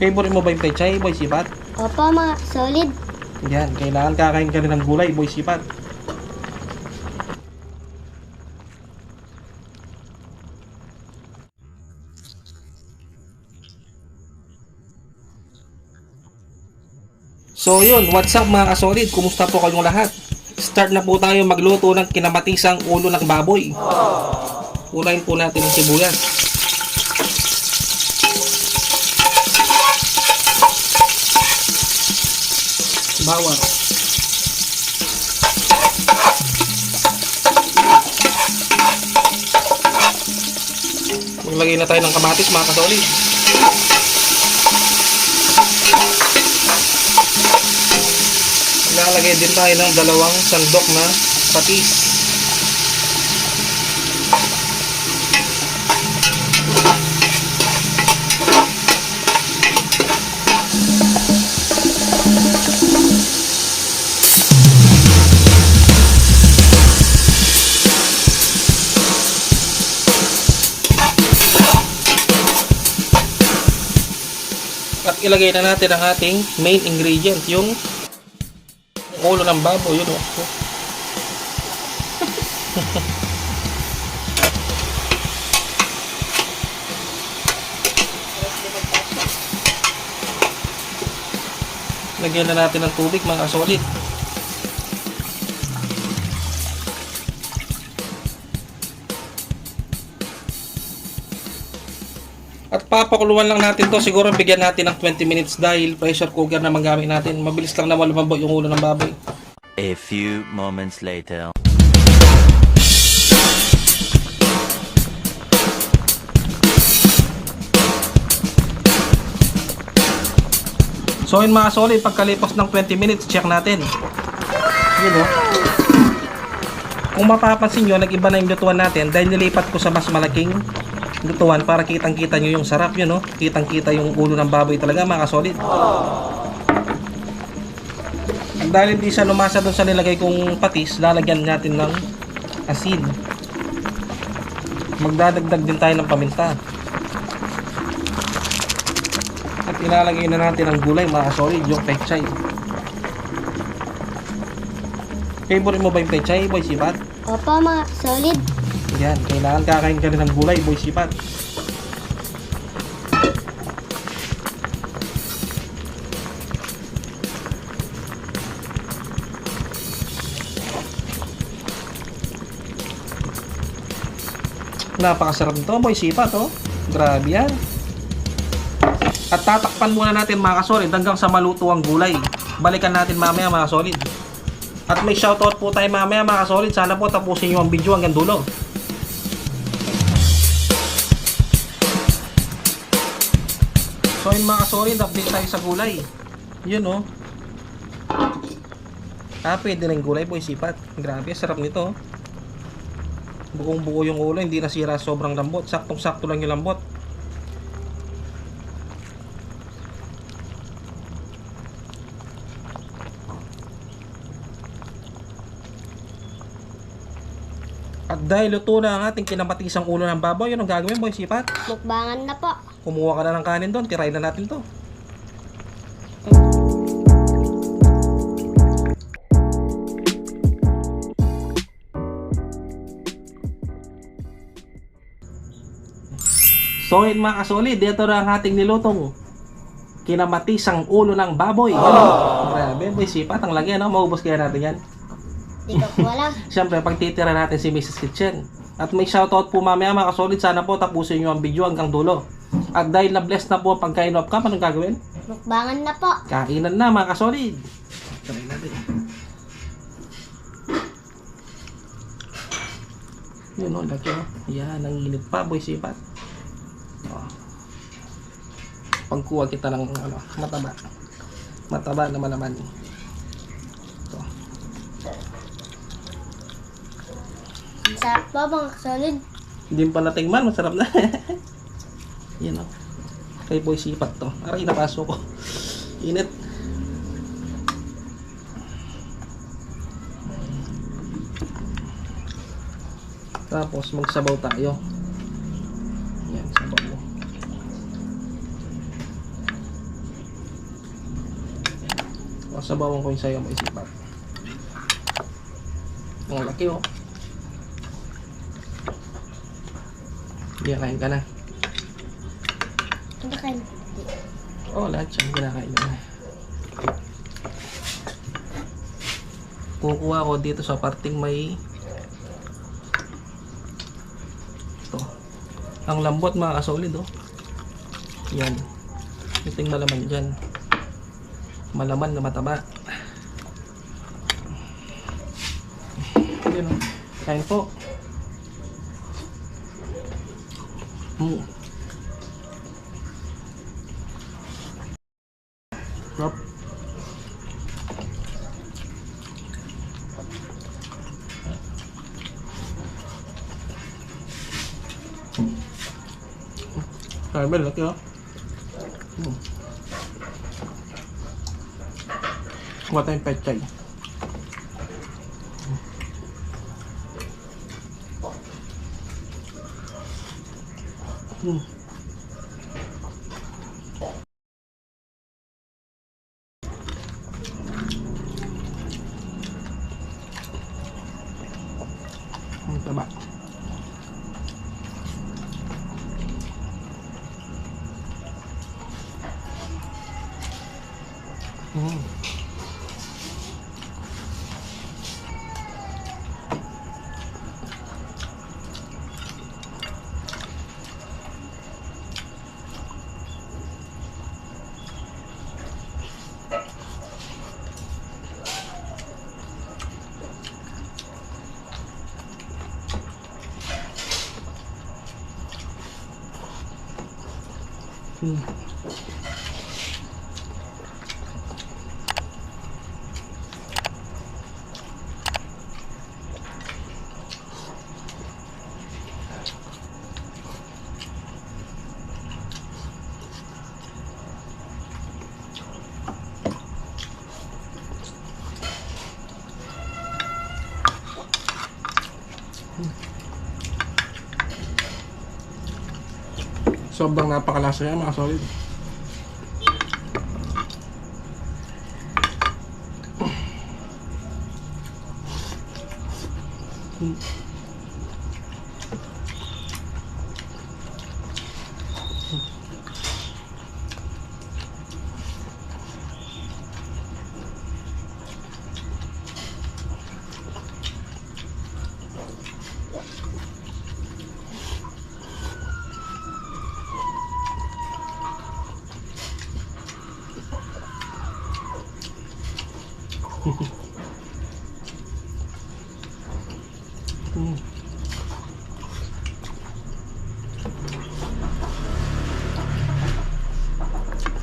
Favorite mo ba yung pechay, Boy Sipat? Opo, mga solid. Yan, kailangan kakain ka rin ng gulay, Boy Sipat. So yun, what's up mga kasolid? Kumusta po kayong lahat? Start na po tayo magluto ng kinamatisang ulo ng baboy. Unahin po natin yung sibuyas. Bawang. Maglagay na tayo ng kamatis mga kasolid. Lalagay din tayo ng 2 sandok na patis. At ilagay na natin ang ating main ingredient, yung ulo ng baboy, yun o. Lagyan na natin ng tubig mga solid. At papakuluan lang natin to, siguro bigyan natin ng 20 minutes dahil pressure cooker na magamit natin. Mabilis lang naman lumambot yung ulo ng baboy. A few moments later. So yun mga solid, pagkalipas ng 20 minutes, check natin. Yun o. Kung mapapansin nyo, nag-iba na yung lutuan natin dahil nilipat ko sa mas malaking lutuan para kitang-kita nyo yung sarap yun, no? Kitang-kita yung ulo ng baboy talaga mga solid. Dahil hindi siya lumasa doon sa nilagay kong patis, lalagyan natin ng asin. Magdadagdag din tayo ng paminta. At ilalagay na natin ang gulay mga solid, yung pechay. Favorite mo ba yung pechay, Boy Sipat? Opo, mga solid. Yan, kailangan kakain ka rin ng gulay, Boy Sipat. Napakasarap nito, Boy Sipat, oh. Grabe yan. At tatakpan muna natin mga kasolid hanggang sa maluto ang gulay. Balikan natin mamaya mga solid. At may shoutout po tayo mamaya mga kasolid. Sana po tapusin nyo ang video hanggang dulo. So yun mga kasolid, update tayo sa gulay. Yun oh. Pwede na yung gulay, Boy Sipat. Grabe, sarap nito. Buong buo yung ulo, hindi nasira sobrang lambot. Saktong sakto lang yung lambot. At dahil luto na ang ating kinamatisang ulo ng baboy, yun ang gagawin, Boy Sipat. Mukbangan na po. Kumuha ka na ng kanin doon, tirayin na natin to. So yun mga kasolid, dito na ang ating nilutong kinamatisang ulo ng baboy. Grabe, Boy Sipat, ang laki, no? Maubos kaya natin yan. Di ko po alam. Siyempre, pagtitira natin si Mrs. Kitchen. At may shoutout po mamaya mga kasolid, sana po tapusin nyo ang video hanggang dulo. At dahil na-bless na po ang pagkain of cup, anong gagawin? Mukbangan na po. Kainan na mga kasolid. Try natin. Yun o, laki o. Yan, nanginit pa, Boy Sipat. Pagkuha kita ng ano, mataba. Mataba naman naman. Ito. Masarap po mga solid. Hindi pa natingman, masarap na. Yan o. Kay Boy Sipat to. Aray, napasok ko. Init. Tapos magsabaw tayo. Yan, sabaw mo. Sasabawan ko yung sayo mo isipat. Ang laki oh. Hindi, kain ka na. Hindi kayo. Oo, lahat siya kinakain na. Kukuha ko dito sa parting may ito. Ang lambot mga kasolid oh. Yan. Ito yung malaman dyan. Malaman na mataba. Yan oh. Kain po. Sarap. Caramel, laki oh. Kuha tayong pechay. Ang taba. Sobrang napakalasa yan mga solid.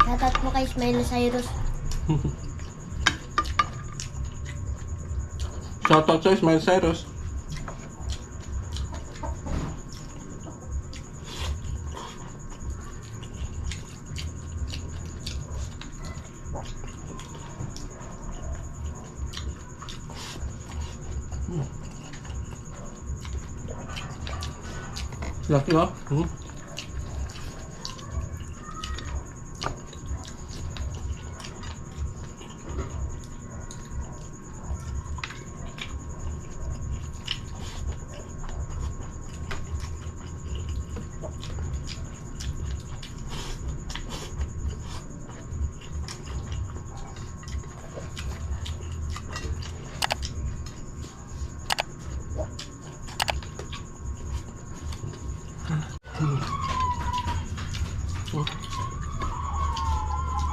Shoutout po kay Smiley Cyrus. Shoutout sa Ismail Cyrus. Laki oh.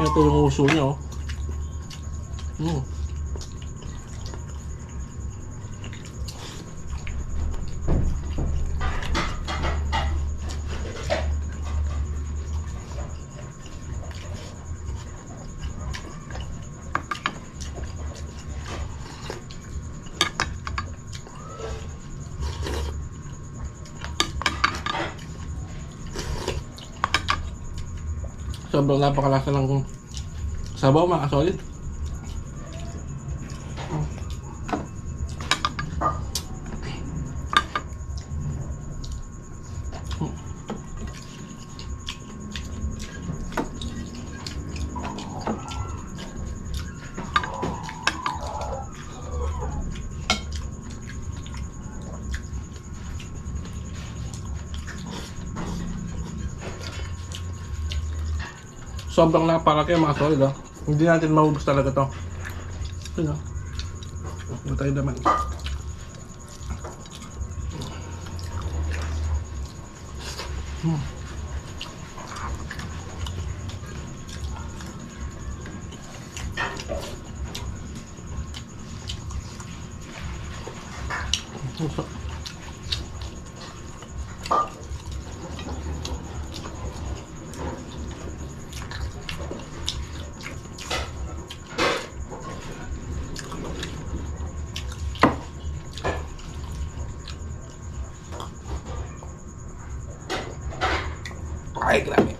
Ito yung uso niya oh. Sobrang napakalasa ng sabaw mga solid. Sobrang napakalaki mga solid, oh. Hindi natin maubos talaga to. Ito, oh. Ito tayo naman. Ay, grabe.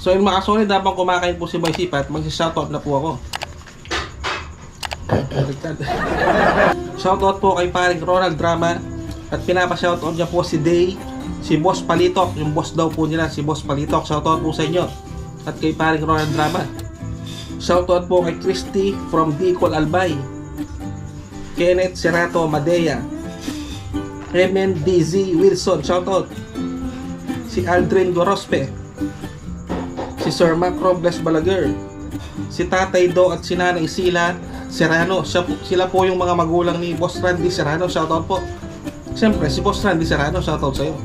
So yun mga solid, habang kumakain po si Boy Sipat, magsi-shoutout na po ako. Shoutout po kay paring Ronald Drama. At pinapa-shoutout niya po si Day, si Boss Palitok, yung boss daw po nila, si Boss Palitok. Shoutout po sa inyo. At kay paring Ronald Drama. Shoutout po kay Christy from Bicol Albay, Kenneth Serato Madea, Remen DZ Wilson, shoutout. Si Aldrin Gorospe, si Sir Mac Robles Balaguer, si Tatay Do at si Nanay Sila Serrano. Sila po yung mga magulang ni Boss Randy Serrano, shoutout po. Siyempre, si Boss Randy Serrano, shoutout sa'yo.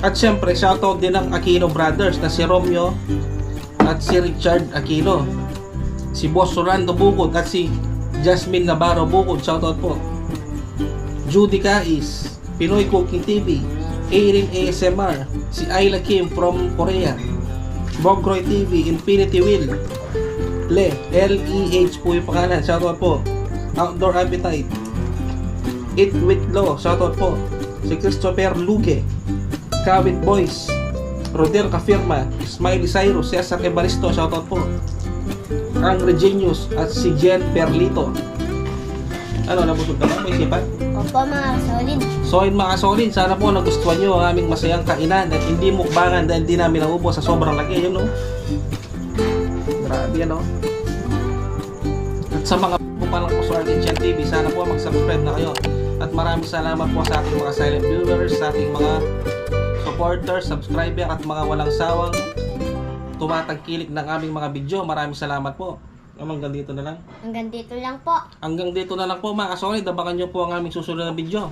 At siyempre, shoutout din ng Aquino Brothers na si Romeo at si Richard Aquino, si Boss Rolando Bukod at si Jasmine Navarro Bukod, shoutout po. Judy Kais, Pinoy Cooking TV, Erin ASMR, si Ayla Kim from Korea, Bogroy TV, Infinity Wheel, LEH po yung pangalan, shoutout po. Outdoor Appetite, Eat with Law, shoutout po. Si Christopher Luge, Kawit Boys, Rodel Kafirma, Smiley Cyrus, Cesar Evaristo, shoutout po. Angry Genius at si Jen Perlito. Ano, nabusog ka ba? May isipan? Opo mga solid. So yun mga solid, sana po nagustuhan nyo ang aming masayang kainan at hindi mukbangan dahil di namin naubos sa sobrang laki. Yun, no? Grabe yan, no? At sa mga po pa lang po sa Argentine TV, sana po mag-subscribe na kayo. At maraming salamat po sa ating mga silent viewers, sa ating mga supporters, subscriber at mga walang sawang tumatangkilik ng aming mga video. Maraming salamat po. Hanggang dito na lang. Hanggang dito lang po. Hanggang dito na lang po mga solid. Abangan nyo po ang aming susunod na video.